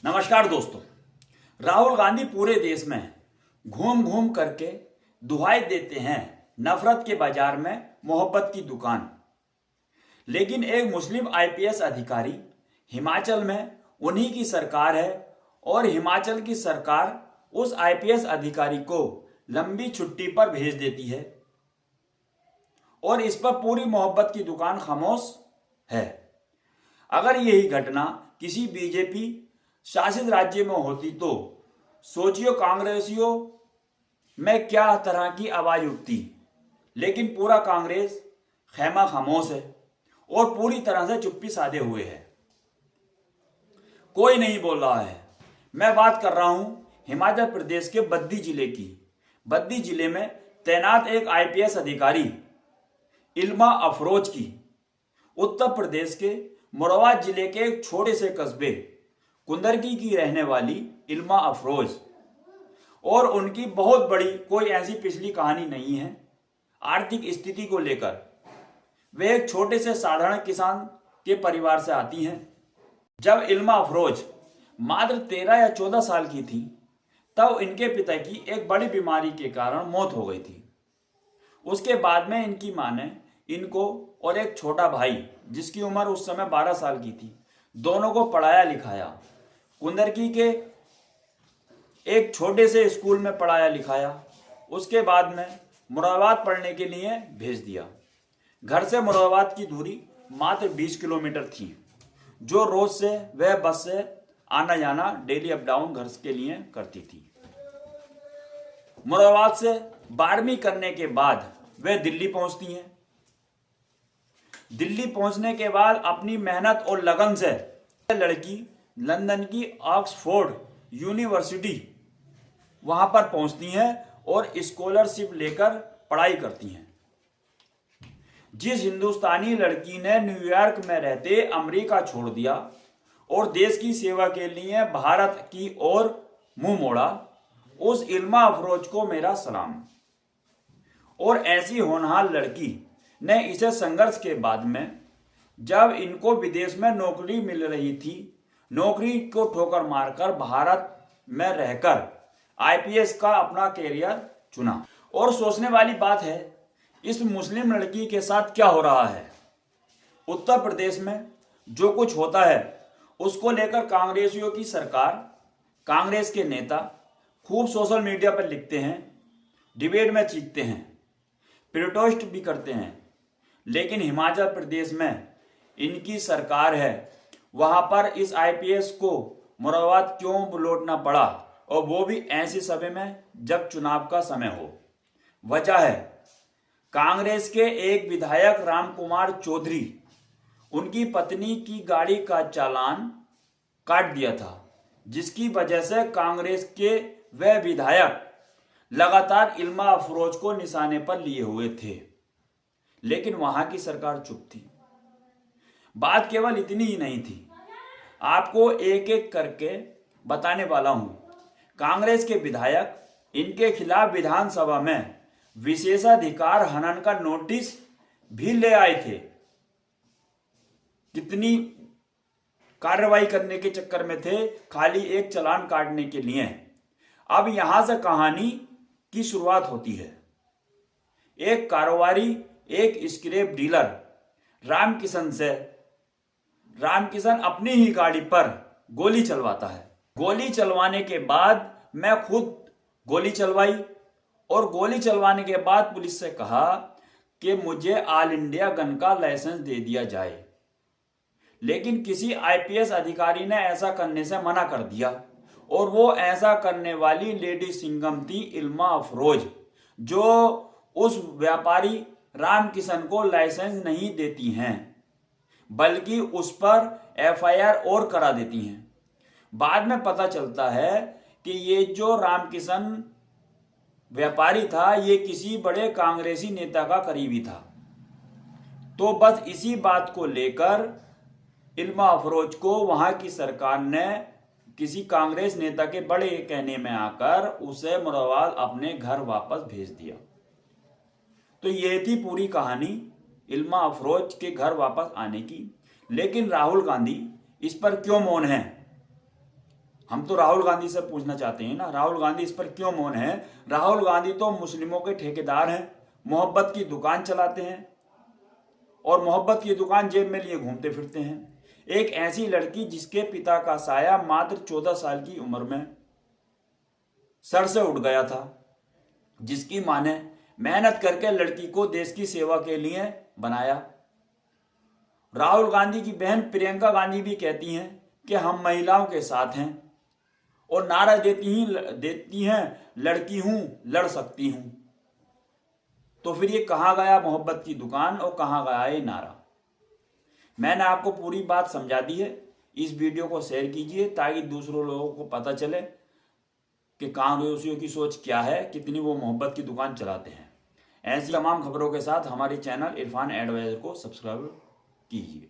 नमस्कार दोस्तों। राहुल गांधी पूरे देश में घूम घूम करके दुहाई देते हैं नफरत के बाजार में मोहब्बत की दुकान। लेकिन एक मुस्लिम आईपीएस अधिकारी हिमाचल में उन्हीं की सरकार है और हिमाचल की सरकार उस आईपीएस अधिकारी को लंबी छुट्टी पर भेज देती है और इस पर पूरी मोहब्बत की दुकान खामोश है। अगर यही घटना किसी बीजेपी शासित राज्य में होती तो सोचियो कांग्रेसियों में क्या तरह की आवाज उठती। लेकिन पूरा कांग्रेस खैमा खामोश है और पूरी तरह से चुप्पी साधे हुए है। कोई नहीं बोल रहा है। मैं बात कर रहा हूं हिमाचल प्रदेश के बद्दी जिले की। बद्दी जिले में तैनात एक आईपीएस अधिकारी इल्मा अफरोज की। उत्तर प्रदेश के मोरवा जिले के एक छोटे से कस्बे कुंदरकी की रहने वाली इल्मा अफरोज और उनकी बहुत बड़ी कोई ऐसी पिछली कहानी नहीं है। आर्थिक स्थिति को लेकर वे एक छोटे से साधारण किसान के परिवार से आती हैं। जब इल्मा अफरोज मात्र 13 या 14 साल की थी तब इनके पिता की एक बड़ी बीमारी के कारण मौत हो गई थी। उसके बाद में इनकी मां ने इनको और एक छोटा भाई जिसकी उम्र उस समय 12 साल की थी, दोनों को पढ़ाया लिखाया। कुंदरकी के एक छोटे से स्कूल में पढ़ाया लिखाया। उसके बाद में मुरादाबाद पढ़ने के लिए भेज दिया। घर से मुरादाबाद की दूरी मात्र 20 किलोमीटर थी, जो रोज से वह बस से आना जाना डेली अप डाउन घर के लिए करती थी। मुरादाबाद से 12वीं करने के बाद वह दिल्ली पहुंचती हैं। दिल्ली पहुंचने के बाद अपनी मेहनत और लगन से लड़की लंदन की ऑक्सफोर्ड यूनिवर्सिटी वहां पर पहुंचती हैं और स्कॉलरशिप लेकर पढ़ाई करती हैं। जिस हिंदुस्तानी लड़की ने न्यूयॉर्क में रहते अमेरिका छोड़ दिया और देश की सेवा के लिए भारत की ओर मुंह मोड़ा, उस इल्मा अफरोज को मेरा सलाम। और ऐसी होनहार लड़की ने इसे संघर्ष के बाद में जब इनको विदेश में नौकरी मिल रही थी, नौकरी को ठोकर मारकर भारत में रहकर आईपीएस का अपना कैरियर चुना। और सोचने वाली बात है इस मुस्लिम लड़की के साथ क्या हो रहा है। उत्तर प्रदेश में जो कुछ होता है उसको लेकर कांग्रेसियों की सरकार, कांग्रेस के नेता खूब सोशल मीडिया पर लिखते हैं, डिबेट में चीखते हैं, प्रोटेस्ट भी करते हैं। लेकिन हिमाचल प्रदेश में इनकी सरकार है, वहां पर इस आईपीएस को मुरादाबाद क्यों लौटना पड़ा, और वो भी ऐसे समय में जब चुनाव का समय हो। वजह है कांग्रेस के एक विधायक रामकुमार चौधरी, उनकी पत्नी की गाड़ी का चालान काट दिया था, जिसकी वजह से कांग्रेस के वह विधायक लगातार इल्मा अफरोज को निशाने पर लिए हुए थे। लेकिन वहां की सरकार चुप थी। बात केवल इतनी ही नहीं थी, आपको एक एक करके बताने वाला हूं। कांग्रेस के विधायक इनके खिलाफ विधानसभा में विशेषाधिकार हनन का नोटिस भी ले आए थे। कितनी कार्रवाई करने के चक्कर में थे, खाली एक चालान काटने के लिए। अब यहां से कहानी की शुरुआत होती है। एक कारोबारी, एक स्क्रैप डीलर रामकिशन से, रामकिशन अपनी ही गाड़ी पर गोली चलवाता है। गोली चलवाने के बाद मैं खुद गोली चलवाई और गोली चलवाने के बाद पुलिस से कहा कि मुझे ऑल इंडिया गन का लाइसेंस दे दिया जाए। लेकिन किसी आईपीएस अधिकारी ने ऐसा करने से मना कर दिया और वो ऐसा करने वाली लेडी सिंघम थी इल्मा अफरोज, जो उस व्यापारी रामकिशन को लाइसेंस नहीं देती हैं, बल्कि उस पर एफआईआर और करा देती हैं। बाद में पता चलता है कि ये जो रामकिशन व्यापारी था ये किसी बड़े कांग्रेसी नेता का करीबी था। तो बस इसी बात को लेकर इल्मा अफरोज को वहां की सरकार ने किसी कांग्रेस नेता के बड़े कहने में आकर उसे मुरादाबाद अपने घर वापस भेज दिया। तो ये थी पूरी कहानी इल्मा अफरोज के घर वापस आने की। लेकिन राहुल गांधी इस पर क्यों मौन है? हम तो राहुल गांधी से पूछना चाहते हैं ना, राहुल गांधी इस पर क्यों मौन है? राहुल गांधी तो मुस्लिमों के ठेकेदार हैं, मोहब्बत की दुकान चलाते हैं और मोहब्बत की दुकान जेब में लिए घूमते फिरते हैं। एक ऐसी लड़की जिसके पिता का साया मात्र 14 साल की उम्र में सर से उठ गया था, जिसकी मां ने मेहनत करके लड़की को देश की सेवा के लिए बनाया। राहुल गांधी की बहन प्रियंका गांधी भी कहती हैं कि हम महिलाओं के साथ हैं और नारा देती हैं लड़की हूं, लड़ सकती हूं। तो फिर ये कहां गया मोहब्बत की दुकान और कहां गया ये नारा? मैंने आपको पूरी बात समझा दी है। इस वीडियो को शेयर कीजिए ताकि दूसरों लोगों को पता चले कि कांग्रेसियों की सोच क्या है, कितनी वो मोहब्बत की दुकान चलाते हैं। ऐसी तमाम खबरों के साथ हमारे चैनल इरफान एडवाइजर को सब्सक्राइब कीजिए।